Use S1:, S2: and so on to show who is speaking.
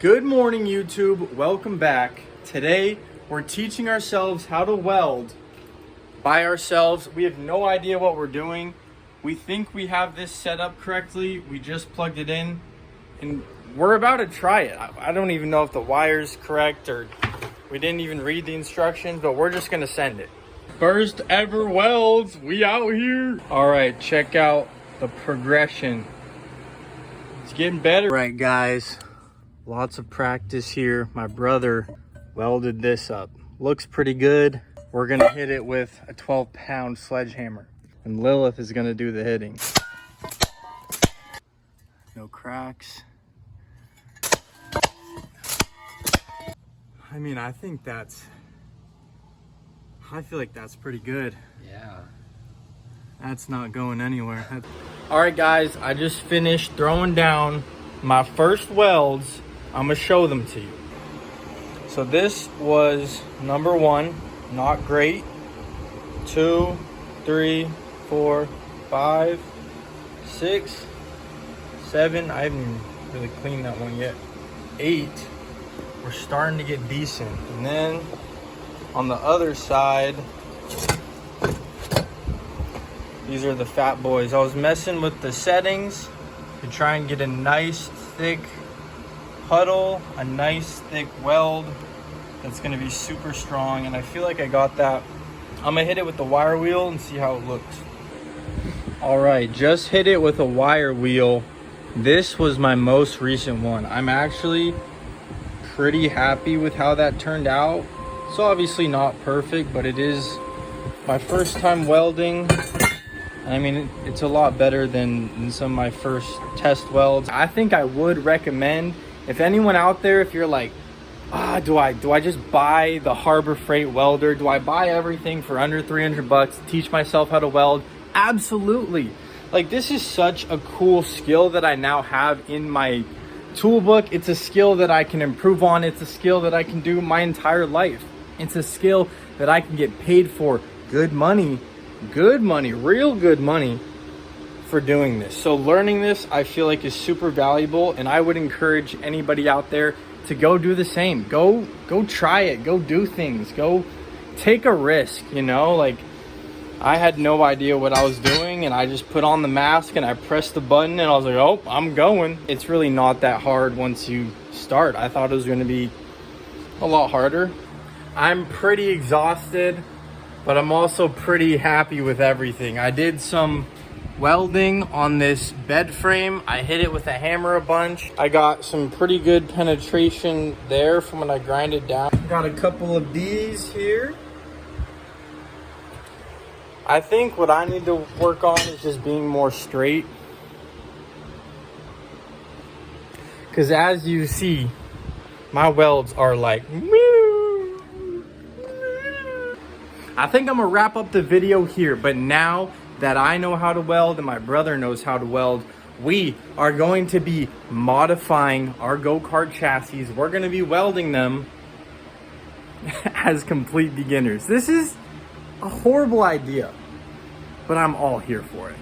S1: Good morning, YouTube. Welcome back. Today, we're teaching ourselves how to weld by ourselves. We have no idea what we're doing. We think we have this set up correctly. We just plugged it in and we're about to try it. I don't even know if the wire's correct or we didn't even read the instructions, but we're just gonna send it. First ever welds, we out here. All right, check out the progression. It's getting better. All right, guys. Lots of practice here. My brother welded this up. Looks pretty good. We're gonna hit it with a 12-pound sledgehammer. And Lilith is gonna do the hitting. No cracks. I mean, I feel like that's pretty good.
S2: Yeah.
S1: That's not going anywhere. All right, guys, I just finished throwing down my first welds. I'm gonna show them to you. So this was number 1, not great. 2, 3, 4, 5, 6, 7. I haven't even really cleaned that one yet. 8. We're starting to get decent. And then on the other side, these are the fat boys. I was messing with the settings to try and get a nice thick puddle, a nice thick weld that's gonna be super strong, and I feel like I got that. I'm gonna hit it with the wire wheel and see how it looks. All right, just hit it with a wire wheel. This was my most recent one. I'm actually pretty happy with how that turned out. It's obviously not perfect, but it is my first time welding. I mean, it's a lot better than some of my first test welds. I think I would recommend, if anyone out there, if you're like, do I just buy the Harbor Freight welder? Do I buy everything for under 300 bucks to teach myself how to weld? Absolutely. Like, this is such a cool skill that I now have in my tool book. It's a skill that I can improve on. It's a skill that I can do my entire life. It's a skill that I can get paid for good money, real good money for doing this. So learning this, I feel like, is super valuable, and I would encourage anybody out there to go do the same. Go try it. Go do things. Go take a risk, you know? Like, I had no idea what I was doing, and I just put on the mask and I pressed the button and I was like, oh, I'm going. It's really not that hard once you start. I thought it was going to be a lot harder. I'm pretty exhausted, but I'm also pretty happy with everything. I did some welding on this bed frame. I hit it with a hammer a bunch. I got some pretty good penetration there from when I grinded down. Got a couple of these here. I think what I need to work on is just being more straight. Because as you see, my welds are like, I think I'm gonna wrap up the video here, but now that I know how to weld and my brother knows how to weld, we are going to be modifying our go-kart chassis. We're gonna be welding them as complete beginners. This is a horrible idea, but I'm all here for it.